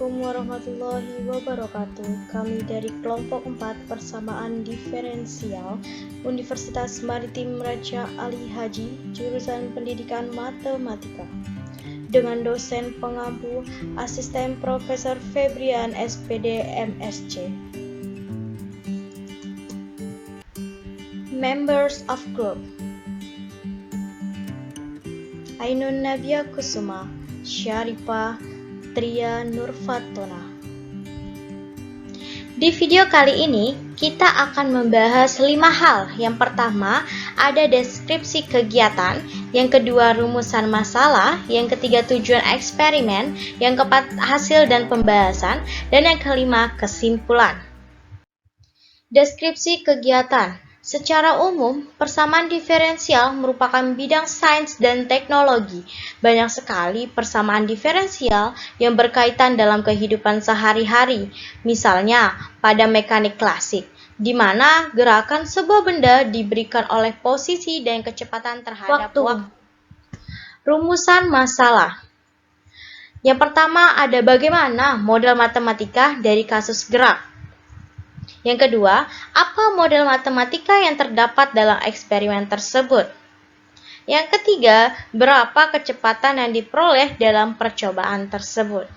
Assalamualaikum warahmatullahi wabarakatuh. Kami dari kelompok 4 Persamaan Diferensial Universitas Maritim Raja Ali Haji, jurusan Pendidikan Matematika. Dengan dosen pengampu Asisten Profesor Febrian SPD MSc. Members of Group: Ainun Nabia Kusuma, Syarifah Tria Nurfatona. Di video kali ini, kita akan membahas 5 hal. Yang pertama, ada deskripsi kegiatan. Yang kedua, rumusan masalah. Yang ketiga, tujuan eksperimen. Yang keempat, hasil dan pembahasan. Dan yang kelima, kesimpulan. Deskripsi kegiatan. Secara umum, persamaan diferensial merupakan bidang sains dan teknologi. Banyak sekali persamaan diferensial yang berkaitan dalam kehidupan sehari-hari. Misalnya, pada mekanik klasik, di mana gerakan sebuah benda diberikan oleh posisi dan kecepatan terhadap waktu. Rumusan masalah. Yang pertama, ada bagaimana model matematika dari kasus gerak. Yang kedua, apa model matematika yang terdapat dalam eksperimen tersebut? Yang ketiga, berapa kecepatan yang diperoleh dalam percobaan tersebut?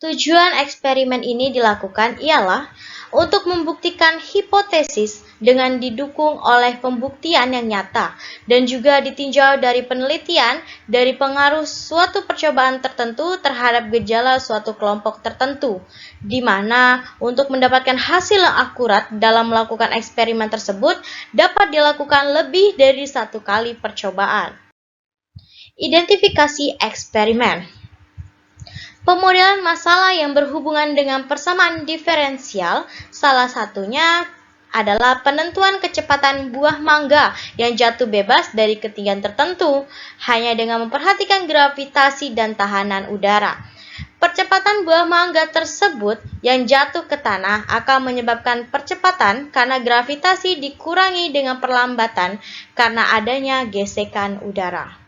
Tujuan eksperimen ini dilakukan ialah untuk membuktikan hipotesis dengan didukung oleh pembuktian yang nyata dan juga ditinjau dari penelitian dari pengaruh suatu percobaan tertentu terhadap gejala suatu kelompok tertentu, di mana untuk mendapatkan hasil yang akurat dalam melakukan eksperimen tersebut dapat dilakukan lebih dari satu kali percobaan. Identifikasi eksperimen. Pemodelan masalah yang berhubungan dengan persamaan diferensial, salah satunya adalah penentuan kecepatan buah mangga yang jatuh bebas dari ketinggian tertentu, hanya dengan memperhatikan gravitasi dan tahanan udara. Percepatan buah mangga tersebut yang jatuh ke tanah akan menyebabkan percepatan karena gravitasi dikurangi dengan perlambatan karena adanya gesekan udara.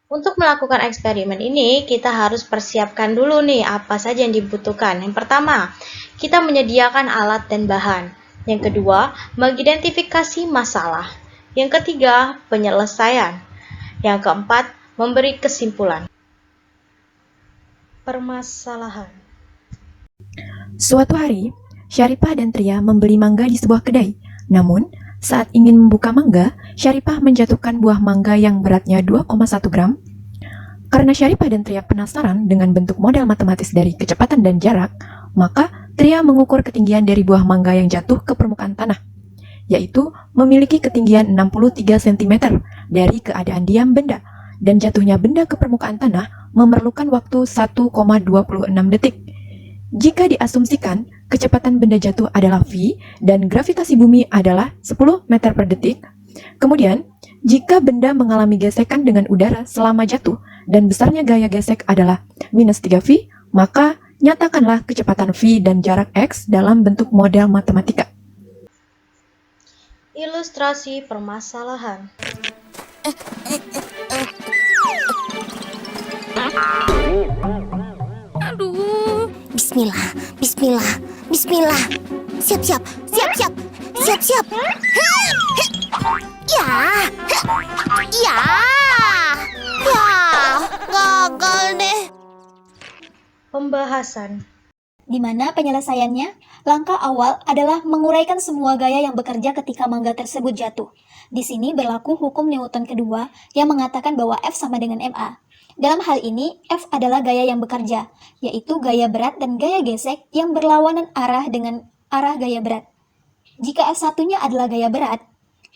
Untuk melakukan eksperimen ini, kita harus persiapkan dulu nih apa saja yang dibutuhkan. Yang pertama, kita menyediakan alat dan bahan. Yang kedua, mengidentifikasi masalah. Yang ketiga, penyelesaian. Yang keempat, memberi kesimpulan. Permasalahan. Suatu hari, Syarifah dan Tria membeli mangga di sebuah kedai. Namun, saat ingin membuka mangga, Syarifah menjatuhkan buah mangga yang beratnya 2,1 gram. Karena Syarifah dan Tria penasaran dengan bentuk model matematis dari kecepatan dan jarak, maka Tria mengukur ketinggian dari buah mangga yang jatuh ke permukaan tanah, yaitu memiliki ketinggian 63 cm dari keadaan diam benda, dan jatuhnya benda ke permukaan tanah memerlukan waktu 1,26 detik. Jika diasumsikan kecepatan benda jatuh adalah v dan gravitasi bumi adalah 10 meter per detik, kemudian jika benda mengalami gesekan dengan udara selama jatuh dan besarnya gaya gesek adalah minus 3v, maka nyatakanlah kecepatan v dan jarak x dalam bentuk model matematika. Ilustrasi permasalahan. Aduh, bismillah, bismillah, bismillah. Siap, siap, siap, siap, siap, siap. Ya, ya, ya, gagal deh. Pembahasan. Di mana penyelesaiannya, langkah awal adalah menguraikan semua gaya yang bekerja ketika mangga tersebut jatuh. Di sini berlaku hukum Newton kedua yang mengatakan bahwa F sama dengan ma. Dalam hal ini, F adalah gaya yang bekerja, yaitu gaya berat dan gaya gesek yang berlawanan arah dengan arah gaya berat. Jika F1-nya adalah gaya berat,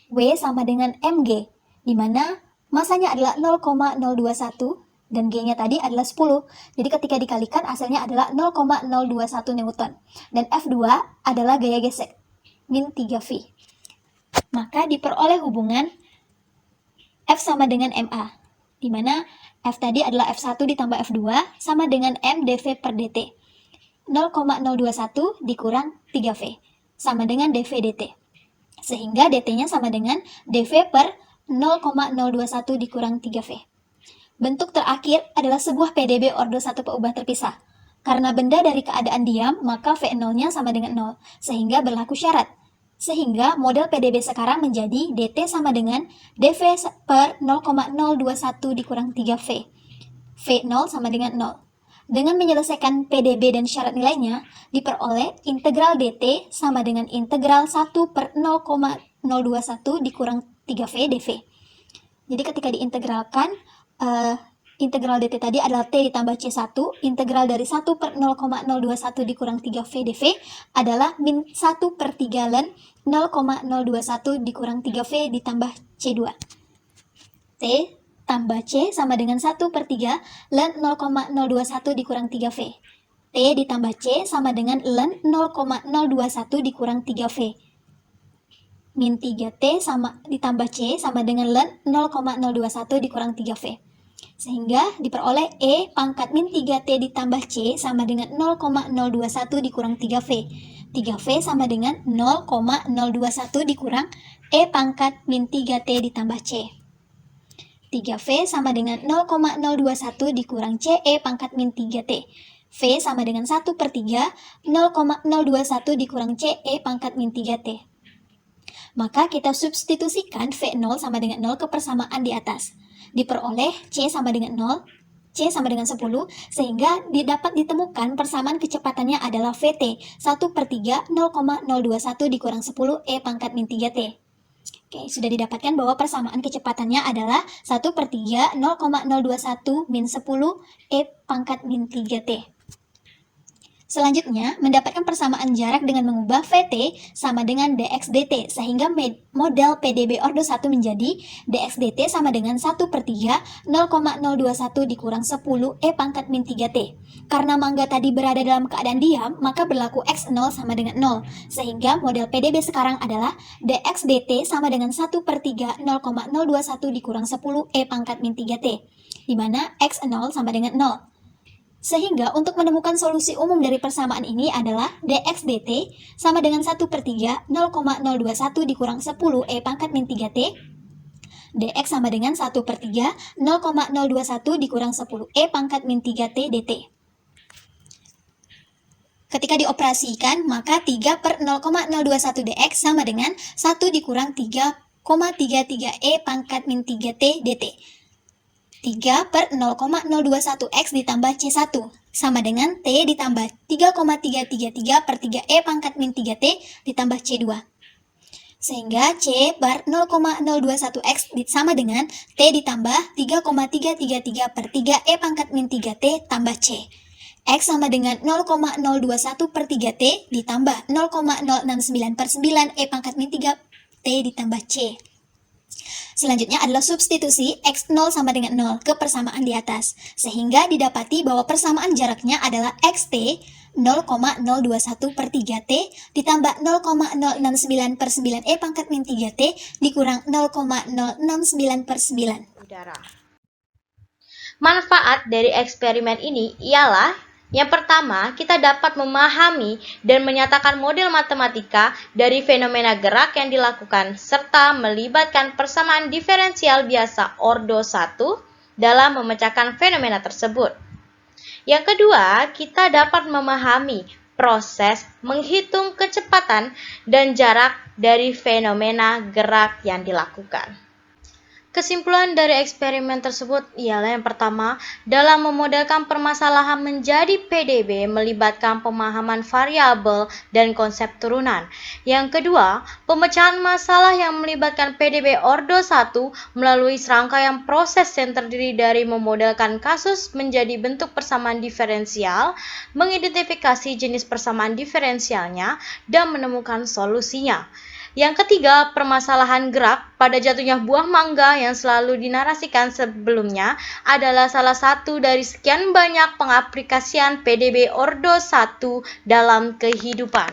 W sama dengan mg, di mana masanya adalah 0,021 dan G-nya tadi adalah 10. Jadi ketika dikalikan hasilnya adalah 0,021 Newton. Dan F2 adalah gaya gesek, min 3V. Maka diperoleh hubungan F sama dengan ma, di mana F tadi adalah F1 ditambah F2 sama dengan M dV per dt. 0,021 dikurang 3V sama dengan dV dt. Sehingga dt-nya sama dengan dV per 0,021 dikurang 3V. Bentuk terakhir adalah sebuah PDB ordo 1 peubah terpisah. Karena benda dari keadaan diam, maka V0-nya sama dengan 0, sehingga berlaku syarat. Sehingga model PDB sekarang menjadi dt sama dengan dv per 0,021 dikurang 3v. V0 sama dengan 0. Dengan menyelesaikan PDB dan syarat nilainya, diperoleh integral dt sama dengan integral 1 per 0,021 dikurang 3v dv. Jadi ketika diintegralkan, integral dt tadi adalah t ditambah c1, integral dari 1 per 0,021 dikurang 3v dv adalah min 1 per 3 ln 0,021 dikurang 3v ditambah c2. T tambah c sama dengan 1 per 3 ln 0,021 dikurang 3v. T ditambah c sama dengan ln 0,021 dikurang 3v. Min 3t sama ditambah c sama dengan ln 0,021 dikurang 3v. Sehingga diperoleh E pangkat min 3T ditambah C sama dengan 0,021 dikurang 3V. 3V sama dengan 0,021 dikurang E pangkat min 3T ditambah C. 3V sama dengan 0,021 dikurang C E pangkat min 3T. V sama dengan 1 per 3, 0,021 dikurang C E pangkat min 3T. Maka kita substitusikan V0 sama dengan 0 ke persamaan di atas. Diperoleh C sama dengan 0, C sama dengan 10, sehingga dapat ditemukan persamaan kecepatannya adalah VT, 1 per 3, 0,021 dikurang 10 E pangkat min 3T. Oke, sudah didapatkan bahwa persamaan kecepatannya adalah 1 per 3, 0,021 min 10 E pangkat min 3T. Selanjutnya, mendapatkan persamaan jarak dengan mengubah VT sama dengan dx dt, sehingga model PDB ordo 1 menjadi dx dt sama dengan 1 per 3, 0,021 dikurang 10 E pangkat min 3T. Karena mangga tadi berada dalam keadaan diam, maka berlaku x0 sama dengan 0, sehingga model PDB sekarang adalah dx dt sama dengan 1 per 3, 0,021 dikurang 10 E pangkat min 3T, di mana x0 sama dengan 0. Sehingga untuk menemukan solusi umum dari persamaan ini adalah dx dt sama dengan 1 per 3, 0,021 dikurang 10 E pangkat min 3T. Dx sama dengan 1 per 3, 0,021 dikurang 10 E pangkat min 3T dt. Ketika dioperasikan, maka 3 per 0,021 dx sama dengan 1 dikurang 3,33 E pangkat min 3T dt. 3 per 0,021x ditambah C1 sama dengan T ditambah 3,333 per 3E pangkat min 3T ditambah C2. Sehingga C per 0,021x sama dengan T ditambah 3,333 per 3E pangkat min 3T tambah C. X sama dengan 0,021 per 3T ditambah 0,069 per 9E pangkat min 3T ditambah C. Selanjutnya adalah substitusi x0 sama dengan 0 ke persamaan di atas, sehingga didapati bahwa persamaan jaraknya adalah xt 0,021 per 3t ditambah 0,069 per 9e pangkat min 3t dikurang 0,069 per 9. Udara. Manfaat dari eksperimen ini ialah yang pertama, kita dapat memahami dan menyatakan model matematika dari fenomena gerak yang dilakukan serta melibatkan persamaan diferensial biasa ordo 1 dalam memecahkan fenomena tersebut. Yang kedua, kita dapat memahami proses menghitung kecepatan dan jarak dari fenomena gerak yang dilakukan. Kesimpulan dari eksperimen tersebut ialah yang pertama, dalam memodelkan permasalahan menjadi PDB melibatkan pemahaman variabel dan konsep turunan. Yang kedua, pemecahan masalah yang melibatkan PDB ordo 1 melalui serangkaian proses yang terdiri dari memodelkan kasus menjadi bentuk persamaan diferensial, mengidentifikasi jenis persamaan diferensialnya, dan menemukan solusinya. Yang ketiga, permasalahan gerak pada jatuhnya buah mangga yang selalu dinarasikan sebelumnya adalah salah satu dari sekian banyak pengaplikasian PDB ordo 1 dalam kehidupan.